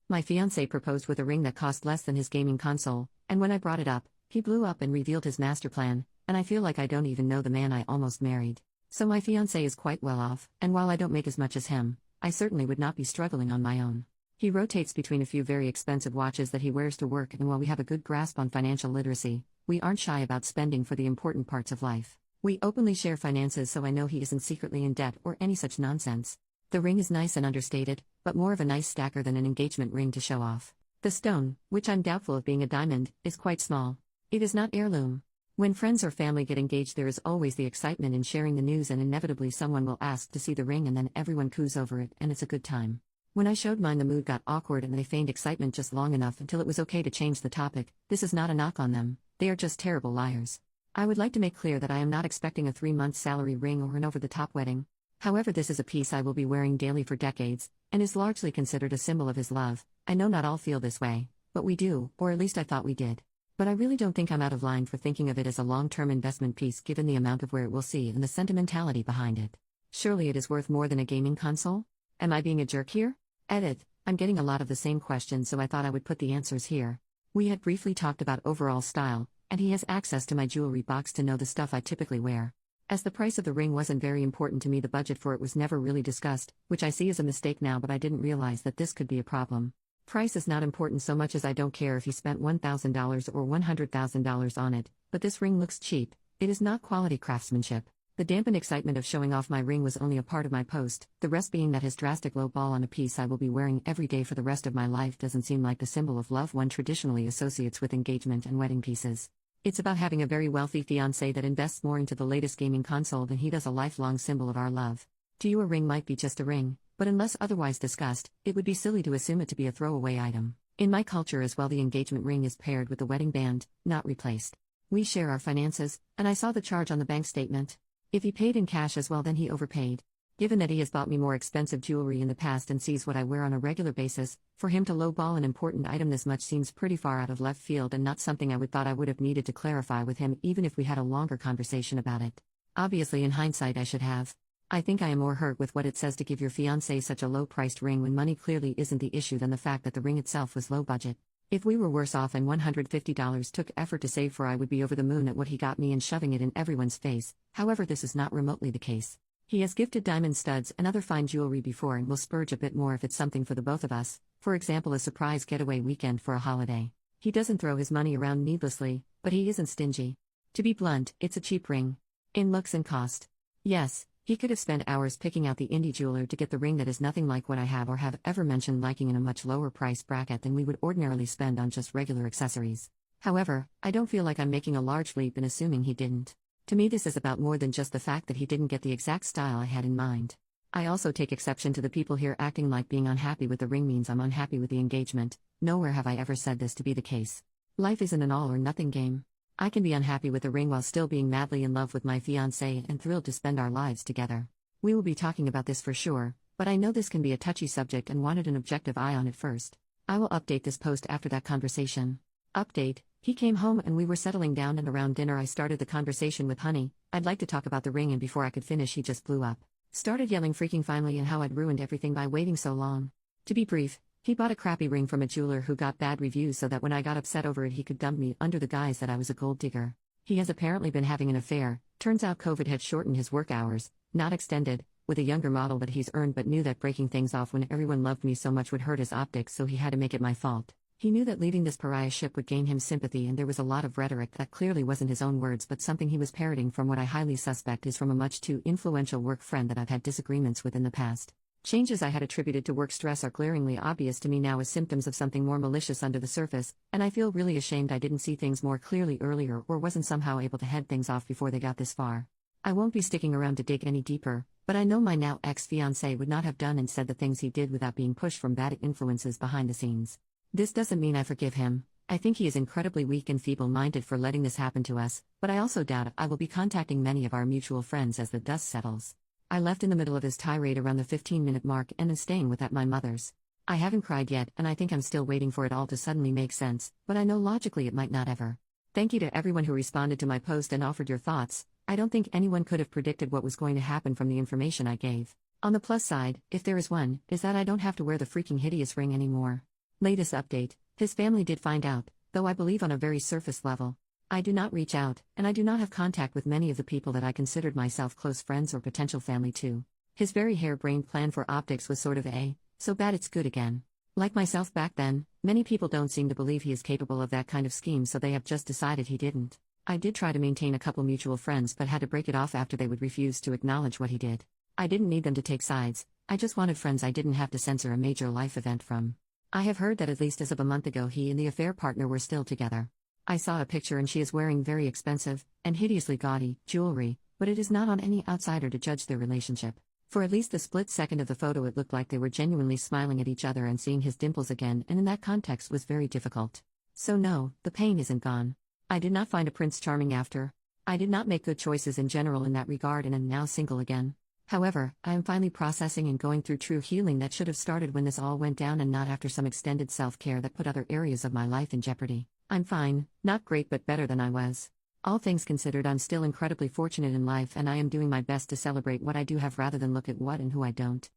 My fiancé proposed with a ring that cost less than his gaming console, and when I brought it up, he blew up and revealed his master plan, and I feel like I don't even know the man I almost married. So my fiancé is quite well off, and while I don't make as much as him, I certainly would not be struggling on my own. He rotates between a few very expensive watches that he wears to work, and while we have a good grasp on financial literacy, we aren't shy about spending for the important parts of life. We openly share finances, so I know he isn't secretly in debt or any such nonsense. The ring is nice and understated, but more of a nice stacker than an engagement ring to show off. The stone, which I'm doubtful of being a diamond, is quite small. It is not heirloom. When friends or family get engaged, there is always the excitement in sharing the news, and inevitably someone will ask to see the ring, and then everyone coos over it, and it's a good time. When I showed mine, the mood got awkward and they feigned excitement just long enough until it was okay to change the topic. This is not a knock on them, they are just terrible liars. I would like to make clear that I am not expecting a 3-month salary ring or an over-the-top wedding. However, this is a piece I will be wearing daily for decades, and is largely considered a symbol of his love. I know not all feel this way, but we do, or at least I thought we did. But I really don't think I'm out of line for thinking of it as a long-term investment piece given the amount of wear it will see and the sentimentality behind it. Surely it is worth more than a gaming console? Am I being a jerk here? Edit. I'm getting a lot of the same questions, so I thought I would put the answers here. We had briefly talked about overall style, and he has access to my jewelry box to know the stuff I typically wear. As the price of the ring wasn't very important to me, the budget for it was never really discussed, which I see as a mistake now, but I didn't realize that this could be a problem. Price is not important so much as I don't care if he spent $1,000 or $100,000 on it, but this ring looks cheap. It is not quality craftsmanship. The dampened excitement of showing off my ring was only a part of my post, the rest being that his drastic low ball on a piece I will be wearing every day for the rest of my life doesn't seem like the symbol of love one traditionally associates with engagement and wedding pieces. It's about having a very wealthy fiancé that invests more into the latest gaming console than he does a lifelong symbol of our love. To you, a ring might be just a ring, but unless otherwise discussed, it would be silly to assume it to be a throwaway item. In my culture as well, the engagement ring is paired with the wedding band, not replaced. We share our finances, and I saw the charge on the bank statement. If he paid in cash as well, then he overpaid. Given that he has bought me more expensive jewelry in the past and sees what I wear on a regular basis, for him to lowball an important item this much seems pretty far out of left field and not something I thought I would have needed to clarify with him even if we had a longer conversation about it. Obviously, in hindsight, I should have. I think I am more hurt with what it says to give your fiancé such a low-priced ring when money clearly isn't the issue than the fact that the ring itself was low budget. If we were worse off and $150 took effort to save for, I would be over the moon at what he got me and shoving it in everyone's face. However, this is not remotely the case. He has gifted diamond studs and other fine jewelry before and will splurge a bit more if it's something for the both of us, for example a surprise getaway weekend for a holiday. He doesn't throw his money around needlessly, but he isn't stingy. To be blunt, it's a cheap ring. In looks and cost. Yes, he could have spent hours picking out the indie jeweler to get the ring that is nothing like what I have or have ever mentioned liking in a much lower price bracket than we would ordinarily spend on just regular accessories. However, I don't feel like I'm making a large leap in assuming he didn't. To me, this is about more than just the fact that he didn't get the exact style I had in mind. I also take exception to the people here acting like being unhappy with the ring means I'm unhappy with the engagement. Nowhere have I ever said this to be the case. Life isn't an all or nothing game. I can be unhappy with the ring while still being madly in love with my fiancé and thrilled to spend our lives together. We will be talking about this for sure, but I know this can be a touchy subject and wanted an objective eye on it first. I will update this post after that conversation. Update. He came home and we were settling down, and around dinner I started the conversation with honey, I'd like to talk about the ring, and before I could finish he just blew up. Started yelling freaking finally and how I'd ruined everything by waiting so long. To be brief, he bought a crappy ring from a jeweler who got bad reviews so that when I got upset over it he could dump me under the guise that I was a gold digger. He has apparently been having an affair. Turns out COVID had shortened his work hours, not extended, with a younger model that he's earned, but knew that breaking things off when everyone loved me so much would hurt his optics, so he had to make it my fault. He knew that leading this pariah ship would gain him sympathy, and there was a lot of rhetoric that clearly wasn't his own words but something he was parroting from what I highly suspect is from a much too influential work friend that I've had disagreements with in the past. Changes I had attributed to work stress are glaringly obvious to me now as symptoms of something more malicious under the surface, and I feel really ashamed I didn't see things more clearly earlier or wasn't somehow able to head things off before they got this far. I won't be sticking around to dig any deeper, but I know my now ex-fiancé would not have done and said the things he did without being pushed from bad influences behind the scenes. This doesn't mean I forgive him. I think he is incredibly weak and feeble-minded for letting this happen to us, but I also doubt I will be contacting many of our mutual friends as the dust settles. I left in the middle of his tirade around the 15-minute mark and am staying with at my mother's. I haven't cried yet, and I think I'm still waiting for it all to suddenly make sense, but I know logically it might not ever. Thank you to everyone who responded to my post and offered your thoughts. I don't think anyone could have predicted what was going to happen from the information I gave. On the plus side, if there is one, is that I don't have to wear the freaking hideous ring anymore. Latest update: his family did find out, though I believe on a very surface level. I do not reach out, and I do not have contact with many of the people that I considered myself close friends or potential family to. His very harebrained plan for optics was sort of so bad it's good again. Like myself back then, many people don't seem to believe he is capable of that kind of scheme, so they have just decided he didn't. I did try to maintain a couple mutual friends but had to break it off after they would refuse to acknowledge what he did. I didn't need them to take sides, I just wanted friends I didn't have to censor a major life event from. I have heard that at least as of a month ago he and the affair partner were still together. I saw a picture and she is wearing very expensive, and hideously gaudy, jewelry, but it is not on any outsider to judge their relationship. For at least a split second of the photo it looked like they were genuinely smiling at each other, and seeing his dimples again and in that context was very difficult. So no, the pain isn't gone. I did not find a Prince Charming after. I did not make good choices in general in that regard and am now single again. However, I am finally processing and going through true healing that should have started when this all went down and not after some extended self-care that put other areas of my life in jeopardy. I'm fine, not great but better than I was. All things considered, I'm still incredibly fortunate in life, and I am doing my best to celebrate what I do have rather than look at what and who I don't.